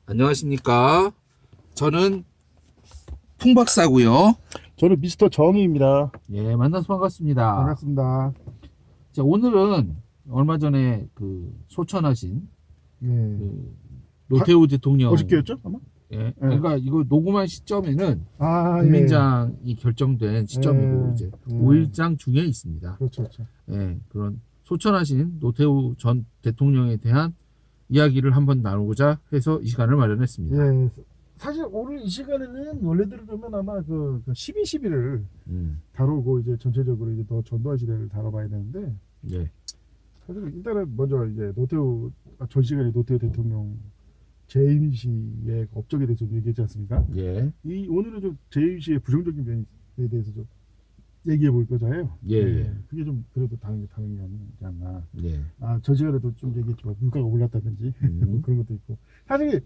안녕하십니까. 저는 풍박사고요. 저는 미스터 정의입니다. 예, 만나서 반갑습니다. 반갑습니다. 자, 오늘은 얼마 전에 그 소천하신 예. 그 노태우 대통령 어저께였죠? 아마? 예, 그러니까 이거 녹음한 시점에는 아, 국민장이 결정된 시점이고 예. 이제 예. 5일장 중에 있습니다. 그렇죠, 그렇죠. 예, 그런 소천하신 노태우 전 대통령에 대한 이야기를 한번 나누고자 해서 이 시간을 마련했습니다. 예. 사실 오늘 이 시간에는 원래대로라면 아마 그 12.12를 다루고 이제 전체적으로 이제 더 전두환 시대를 다뤄봐야 되는데, 예, 사실 일단은 먼저 이제 전 시간에 노태우 대통령 재임 시의 업적에 대해서 좀 얘기했지 않습니까? 예, 오늘은 좀 재임 시의 부정적인 면에 대해서 좀 얘기해 볼 거잖아요. 예, 예. 그게 좀 그래도 당연히 아니지 않나. 예. 저 시간에도 좀 얘기했지만 물가가 올랐다든지 뭐 그런 것도 있고. 사실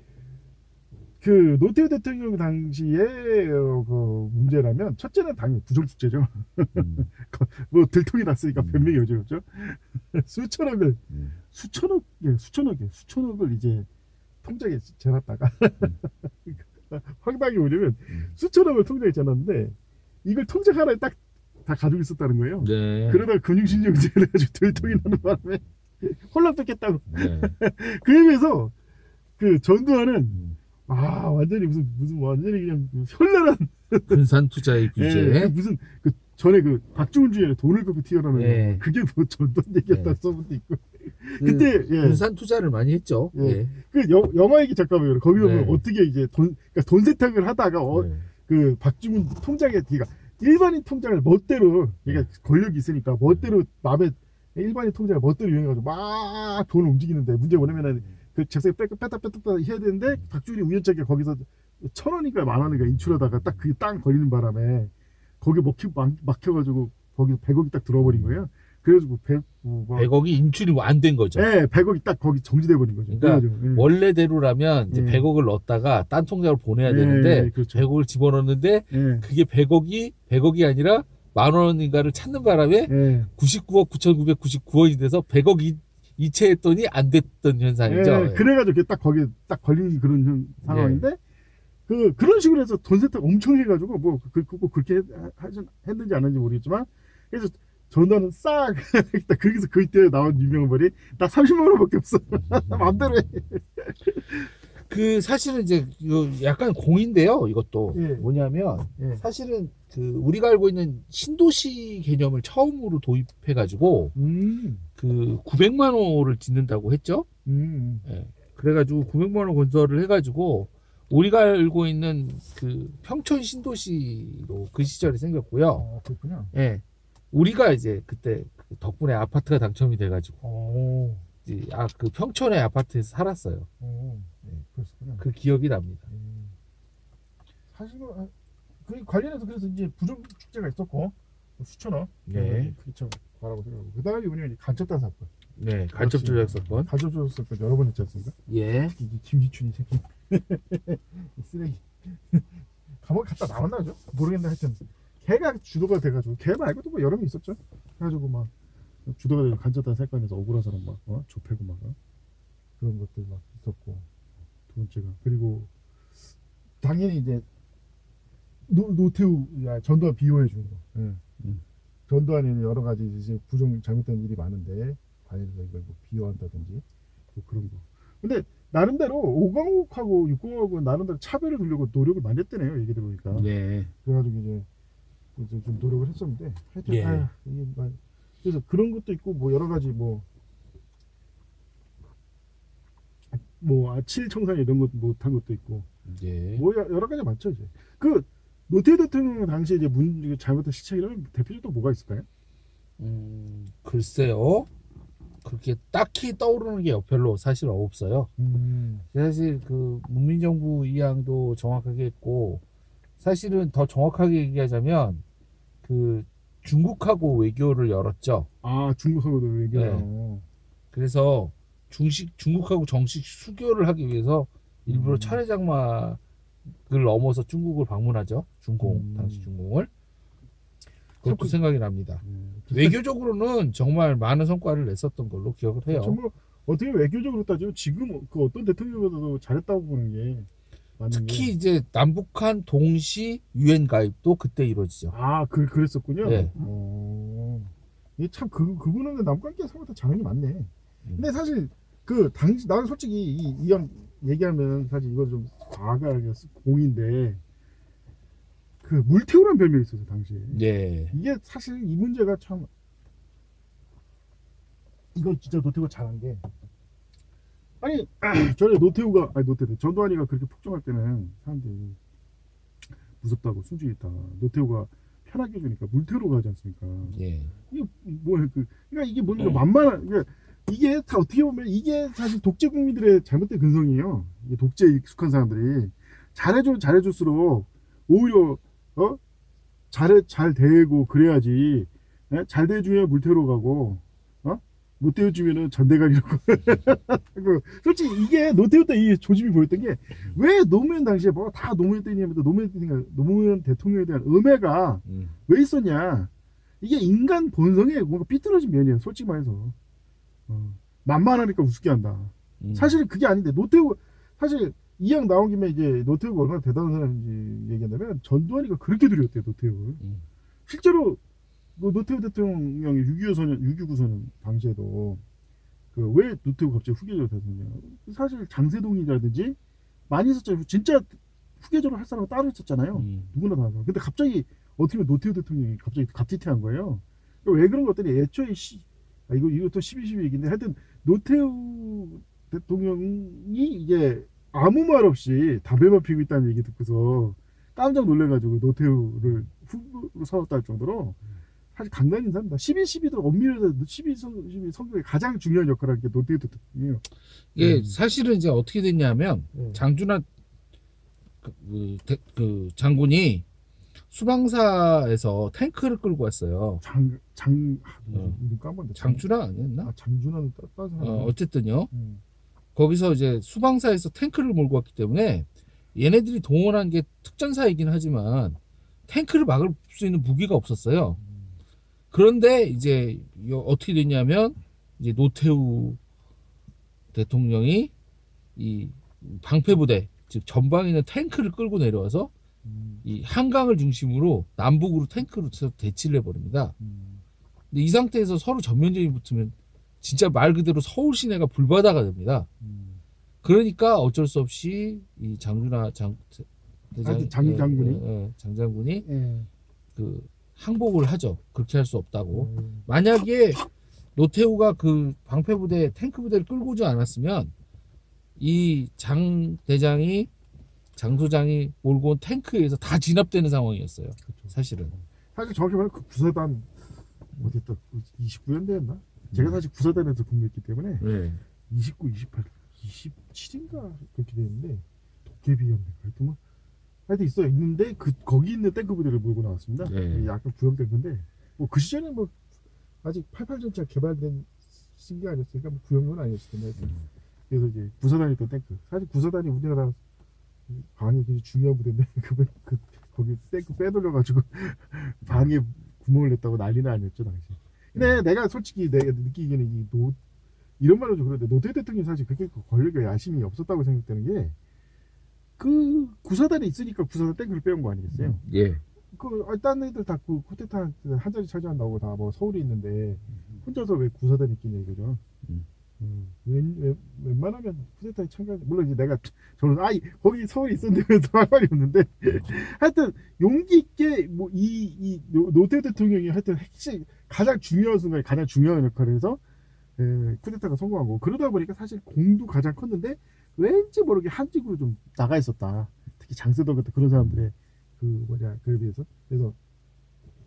그 노태우 대통령 당시에 그 문제라면 첫째는 당연히 부정축제죠. 뭐 들통이 났으니까 변명이 어지럽죠. 수천억을 이제 통장에 재놨다가 황당히 뭐냐면 수천억을 통장에 재놨는데 이걸 통장 하나에 딱 다 가지고 있었다는 거예요. 네. 그러다가 근육신경제를 해가지고 들통이 나는 바람에 홀랑 뺏겠다고. 네. 그 의미에서 그 전두환은 완전히 무슨 완전히 그냥 현란한 분산 투자의 규제. 무슨 그 전에 그 박중훈 주연의 돈을 걷고 튀어나오는 예. 그게 뭐 전두환 얘기였다는 소문도 있고. 그때 그때 분산 투자를 많이 했죠. 예. 그 영화 얘기 잠깐만요. 거기 보면 네. 어떻게 이제 돈 세탁을 하다가 그 박중훈 통장에 그러니까 일반인 통장을 멋대로 그러니까 권력이 있으니까 멋대로 남의 일반인 통장을 멋대로 이용해가지고 막 돈을 움직이는데 문제가 뭐냐면은 그 책상에 뺐다 해야 되는데 박준이 우연찮게 거기서 1,000원인가 10,000원인가 인출하다가 딱 그게 땅 걸리는 바람에 거기 막혀가지고 거기서 100억이 딱 들어버린 거예요. 그래가지고 100억이 인출이 안 된 거죠. 네, 100억이 딱 거기 정지돼 버린 거죠. 그러니까 원래대로라면 이제 100억을 넣었다가 딴 통장으로 보내야 되는데 그렇죠. 100억을 집어넣는데 그게 100억이 아니라 10,000원인가를 찾는 바람에 99억 9,999원이 돼서 100억 이체했더니 안 됐던 현상이죠. 그래가지고 딱 거기에 딱 걸린 그런 상황인데 그런 식으로 해서 돈 세탁 엄청 해가지고 뭐 그렇게 했는지 안 했는지 모르겠지만 그래서 전두환은 싹 거기서 그때 나온 유명한 말이 나 30만 원밖에 없어. 마음대로 해. 그 사실은 이제 약간 공인데요. 이것도 뭐냐면 사실은 그 우리가 알고 있는 신도시 개념을 처음으로 도입해가지고 그 900만 호를 짓는다고 했죠. 그래가지고 900만 호 건설을 해가지고 우리가 알고 있는 그 평촌 신도시로 그 시절에 생겼고요. 그렇군요. 예. 우리가 이제 그때 덕분에 아파트가 당첨이 돼가지고 그 평촌의 아파트에서 살았어요. 그렇군요. 그 기억이 납니다. 사실은 그 관련해서 그래서 이제 부정 축제가 있었고 수천억. 그렇죠. 바라고 생각하고 그다음에 우리는 간첩단 사건. 네, 간첩 조작 사건. 간첩 조작 사건 여러 번 했지 않습니까? 예. 김기춘이 새끼. 쓰레기. 감옥에 갔다 나왔나죠? 모르겠는데 하여튼. 걔가 주도가 돼가지고 걔 말고도 뭐 여러 명 있었죠. 그래가지고 막 주도가 되고 간첩단 사건에서 억울한 사람 막 좁히고 막 그런 것들 막 있었고 두 번째가 그리고 당연히 이제 노태우 전두환 비호해 주는 거. 전두환에는 여러 가지 이제 잘못된 일이 많은데 관련해서 이걸 뭐 비호한다든지 뭐 그런 거. 근데 나름대로 5강국하고 6강국은 나름대로 차별을 두려고 노력을 많이 했대네요. 얘기 들어보니까. 그래가지고 이제 좀 노력을 했었는데 하여튼 이게 그래서 그런 것도 있고 뭐 여러 가지 뭐 칠청산 이런 것 못한 것도 있고 뭐 여러 가지 많죠. 이제 그 노태우 대통령 당시에 이제 잘못한 시책이라면 대표적으로 뭐가 있을까요? 글쎄요. 그렇게 딱히 떠오르는 게 별로 사실 없어요. 사실 그 문민정부 이양도 정확하게 했고 사실은 더 정확하게 얘기하자면 그 중국하고 외교를 열었죠. 중국하고도 외교. 그래서 중국하고 정식 수교를 하기 위해서 일부러 철회장막을 넘어서 중국을 방문하죠. 당시 중공을. 그것도 생각이 납니다. 외교적으로는 정말 많은 성과를 냈었던 걸로 기억을 해요. 정말 어떻게 외교적으로 따지면 지금 그 어떤 대통령보다도 잘했다고 보는 게 맞는 특히 게. 이제 남북한 동시 유엔 가입도 그때 이루어지죠. 아, 그랬었군요. 네. 이게 참 그분은 남관계 생각보다 잘하는 게 많네. 근데 사실 당시 나는 솔직히 이왕 얘기하면 사실 이거 좀 과하게 공인데 그 물태우라는 별명이 있었어 당시에. 네. 이게 사실 이 문제가 참 이건 진짜 노태우가 잘한 게 아니 전에 노태우가 전두환이가 그렇게 폭정할 때는 사람들이 무섭다고 숨죽이 있다가 노태우가 편하게 해주니까 물태우로 가지 않습니까? 예. 이게 뭐야 그러니까 이게 뭔가 만만한 이게 다 어떻게 보면 이게 사실 독재 국민들의 잘못된 근성이에요. 이게 독재에 익숙한 사람들이 잘해줄수록 오히려 잘 대고 그래야지. 예? 잘 대해주면 물태우로 가고 못 대해주면은 전대가리로 솔직히 이게 노태우 때 이 조짐이 보였던 게 왜 노무현 당시에 뭐 다 노무현 때냐면서 노무현 대통령에 대한 음해가 왜 있었냐. 이게 인간 본성에 뭔가 삐뚤어진 면이에요. 솔직히 말해서 만만하니까 우습게 한다. 사실 그게 아닌데 노태우 사실 이왕 나온 김에 이제 노태우가 얼마나 대단한 사람인지 얘기한다면 전두환이가 그렇게 두려웠대요. 노태우를 실제로 노태우 대통령이 6.29 선언 당시에도 왜 노태우 갑자기 후계자로 됐느냐. 사실 장세동이라든지 많이 있었잖아요. 진짜 후계자로 할 사람은 따로 있었잖아요. 누구나 다. 근데 갑자기 어떻게 보면 노태우 대통령이 갑자기 갑티티한 거예요. 왜 그런 것들이 애초에 이것도 12.12 얘기인데 하여튼 노태우 대통령이 이제 아무 말 없이 담배만 피우고 있다는 얘기 듣고서 깜짝 놀래가지고 노태우를 후보로 세웠다 할 정도로 사실 강단 인사입니다. 12.12도 엄밀해서 12.12 성격에 가장 중요한 역할을 하는 게 노태우 대통령이에요. 이게 사실은 이제 어떻게 됐냐면 장준하 그 장군이 수방사에서 탱크를 끌고 왔어요. 이름 까먹었네. 장준하 아니었나? 장준하는 따서 어쨌든요. 거기서 이제 수방사에서 탱크를 몰고 왔기 때문에 얘네들이 동원한 게 특전사이긴 하지만 탱크를 막을 수 있는 무기가 없었어요. 그런데 이제 어떻게 됐냐면 이제 노태우 대통령이 이 방패부대 즉 전방에 있는 탱크를 끌고 내려와서 이 한강을 중심으로 남북으로 탱크로 대치를 해버립니다. 근데 이 상태에서 서로 전면전이 붙으면 진짜 말 그대로 서울 시내가 불바다가 됩니다. 그러니까 어쩔 수 없이 이 장준하 장장군이 그 항복을 하죠. 그렇게 할 수 없다고. 만약에 노태우가 그 방패부대 탱크 부대를 끌고 오지 않았으면 이 장 소장이 몰고 온 탱크에 의해서 다 진압되는 상황이었어요. 그렇죠. 사실 정확히 말하면 그 구사단 어디였다 29년대였나? 제가 사실 구사단에서 근무했기 때문에 29, 28, 27인가 그렇게 되는데 도깨비였네. 하여튼 있는데 거기 있는 탱크 부대를 몰고 나왔습니다. 약간 구형된 건데 그 시절에 아직 88전차 개발된 게 아니었으니까 구형은 아니었을 텐데 그래서 이제 구사단이 있던 탱크. 사실 구사단이 우리나라 방에 굉장히 중요한 부대인데 거기 탱크 빼돌려가지고 방에 구멍을 냈다고 난리는 아니었죠 당시. 근데 내가 솔직히 느끼기에는 이런 말로 좀 그런데 노태우 대통령이 사실 그렇게 권력에 야심이 없었다고 생각되는 게 구사단에 있으니까 구사단 탱크를 빼온 거 아니겠어요? 딴 애들 다 쿠데타 한 자리 차지한다고 다 서울에 있는데 혼자서 왜 구사단에 있겠냐 이거죠. 웬만하면 쿠데타에 참가해. 물론 이제 저는 거기 서울에 있었는데 할 말이 없는데 하여튼 용기 있게 이 노태우 대통령이 하여튼 핵심 가장 중요한 순간에 가장 중요한 역할을 해서 쿠데타가 성공한 거고 그러다 보니까 사실 공도 가장 컸는데 왠지 모르게 한직으로 좀 나가 있었다. 특히 장세동 같은 그런 사람들의 그에 비해서 그래서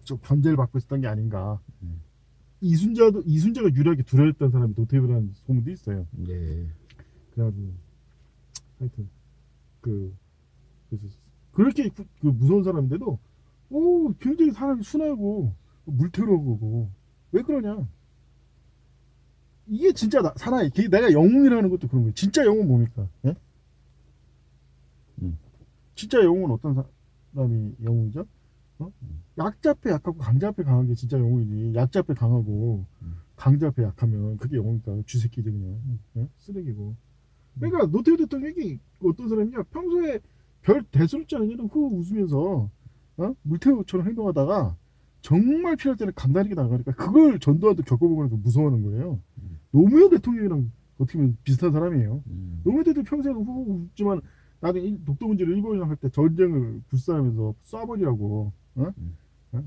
좀 견제를 받고 있었던 게 아닌가. 이순자가 유일하게 두려웠던 사람이 노태우라는 소문도 있어요. 그래가지고 하여튼 그래서 그렇게 무서운 사람인데도 굉장히 사람이 순하고 물태우고 왜 그러냐. 이게 진짜 사나이. 내가 영웅이라는 것도 그런 거예요. 진짜 영웅은 뭡니까? 예? 진짜 영웅은 어떤 사람이 영웅이죠? 약자 앞에 약하고 강자 앞에 강한 게 진짜 영웅이지. 약자 앞에 강하고 강자 앞에 약하면 그게 영웅이니까 쥐새끼지 그냥. 예? 쓰레기고. 그러니까 노태우 대통령이 어떤 사람이냐, 평소에 별 대수롭지 않은 일은 후 웃으면서 물태우처럼 행동하다가 정말 필요할 때는 감당하게 나가니까 그걸 전두환도 겪어보고 나서 무서워하는 거예요. 노무현 대통령이랑 어떻게 보면 비슷한 사람이에요. 노무현 대통령 평소에는 후 웃지만 나중에 독도문제를 일본이랑 할 때 전쟁을 불사하면서 쏴버리라고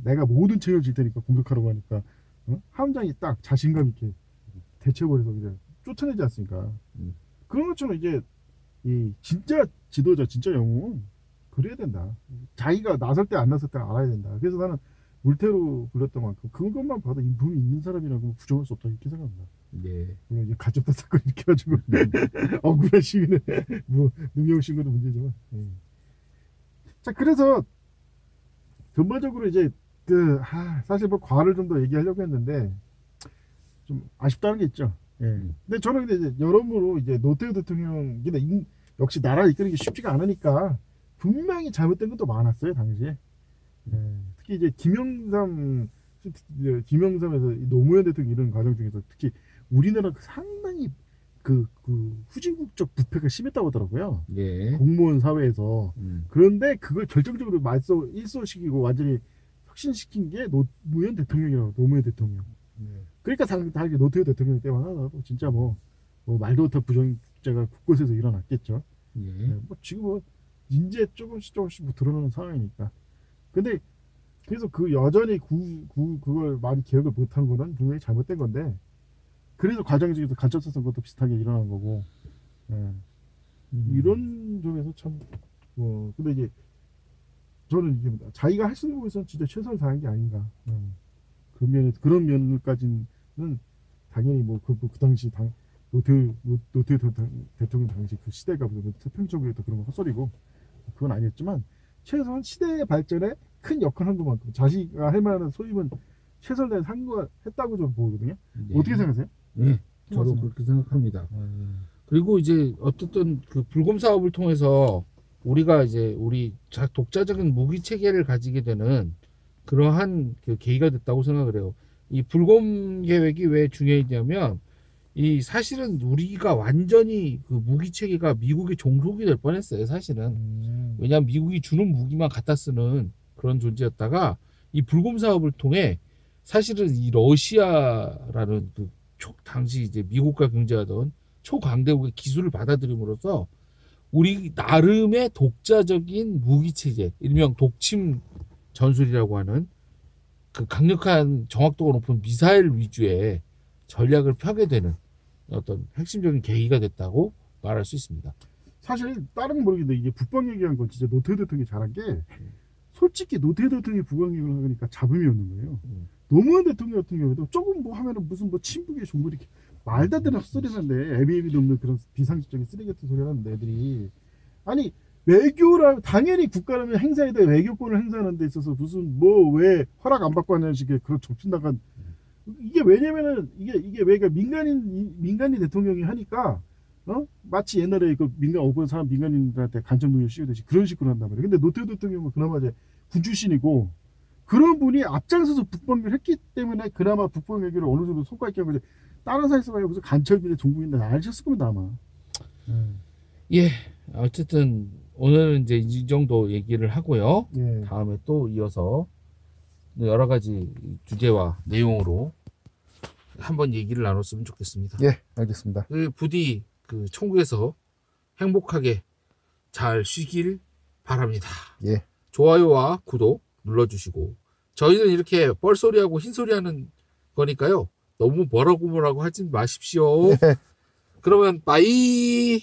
내가 모든 책임을 질 테니까 공격하라고 하니까 함장이 딱 자신감 있게 대처해버려서 그냥 쫓아내지 않습니까? 그런 것처럼 이제 이 진짜 지도자, 진짜 영웅은 그래야 된다. 자기가 나설 때 안 나설 때 알아야 된다. 그래서 나는 물태로 불렀던 만큼 그것만 봐도 인품이 있는 사람이라고 부정할 수 없다 이렇게 생각합니다. 네. 물론 가짜다 사건 이렇게 해가지고 억울한 시기는 뭐 능력 신고도 문제지만. 자, 그래서 전반적으로 이제 사실 뭐 과를 좀 더 얘기하려고 했는데 좀 아쉽다는 게 있죠. 근데 저는 근데 이제 여러모로 이제 노태우 대통령 역시 나라를 이끄는 게 쉽지가 않으니까 분명히 잘못된 것도 많았어요 당시에. 특히 이제 김영삼에서 노무현 대통령 이런 과정 중에서 특히 우리나라가 상당히 그 후진국적 부패가 심했다고 하더라고요. 예. 공무원 사회에서. 그런데 그걸 결정적으로 일소시키고 완전히 혁신시킨 게 노무현 대통령이라고. 노무현 대통령. 그러니까 당연히 노태우 대통령 때만 진짜 뭐 말도 못할 부정죄가 곳곳에서 일어났겠죠. 뭐 지금 뭐 이제 조금씩 뭐 드러나는 상황이니까. 근데 그래서 그 여전히 그걸 많이 기억을 못하는 거는 분명히 잘못된 건데, 그래서 과정 중에서 간첩사 선거도 비슷하게 일어난 거고. 이런 점에서 참 근데 이제 저는 이게 자기가 할 수 있는 부분에서는 진짜 최선을 다한 게 아닌가. 그런 면까지는 당연히 그 당시 노태우 대통령 당시 그 시대가 무슨 태평적이었다 그런 건 헛소리고 그건 아니었지만 최소한 시대의 발전에 큰 역할을 한 것만큼 자기가 할 만한 소임은 최선을 다해서 했다고 저는 보거든요. 어떻게 생각하세요? 네, 저도 그렇게 생각합니다. 그리고 이제 어쨌든 그 불곰 사업을 통해서 우리가 이제 우리 독자적인 무기 체계를 가지게 되는 그러한 그 계기가 됐다고 생각을 해요. 이 불곰 계획이 왜 중요했냐면 이 사실은 우리가 완전히 그 무기 체계가 미국의 종속이 될 뻔했어요. 사실은. 왜냐하면 미국이 주는 무기만 갖다 쓰는 그런 존재였다가 이 불곰 사업을 통해 사실은 이 러시아라는 그 당시 이제 미국과 경쟁하던 초강대국의 기술을 받아들임으로써 우리 나름의 독자적인 무기 체제, 일명 독침 전술이라고 하는 그 강력한 정확도가 높은 미사일 위주의 전략을 펴게 되는 어떤 핵심적인 계기가 됐다고 말할 수 있습니다. 사실 다른 건 모르겠는데 이게 북방 얘기한 건 진짜 노태우 대통령이 잘한 게, 솔직히 노태우 대통령이 북방 얘기를 하니까 잡음이 없는 거예요. 노무현 대통령 같은 경우에도 조금 뭐 하면은 무슨 뭐 친북의 종부 이렇게 말도 안 되는 헛소리 하는데, 애비애비도 없는 그런 비상식적인 쓰레기 같은 소리 하는데 애들이, 아니 외교라 당연히 국가라면 행사에 대해 외교권을 행사하는 데 있어서 무슨 왜 허락 안 받고 하는 식의 그런 정신나간, 이게 왜냐면은 이게 왜가 민간인 대통령이 하니까 마치 옛날에 그 어떤 사람 민간인들한테 간첩 능력 씌우듯이 그런 식으로 한단 말이에요. 근데 노태우 대통령은 그나마 이제 군 출신이고 그런 분이 앞장서서 북방을 했기 때문에 그나마 북방 외교를 어느 정도 성과 있게 하고, 이제 다른 사회에서 봐야 무슨 간첩이나 종북인데 아셨을 겁니다 아마. 예, 어쨌든 오늘은 이제 이 정도 얘기를 하고요. 다음에 또 이어서 여러 가지 주제와 내용으로 한번 얘기를 나눴으면 좋겠습니다. 예, 알겠습니다. 부디 그 천국에서 행복하게 잘 쉬길 바랍니다. 예. 좋아요와 구독 눌러주시고, 저희는 이렇게 뻘소리하고 흰소리하는 거니까요. 너무 뭐라고 하지 마십시오. 그러면 빠이.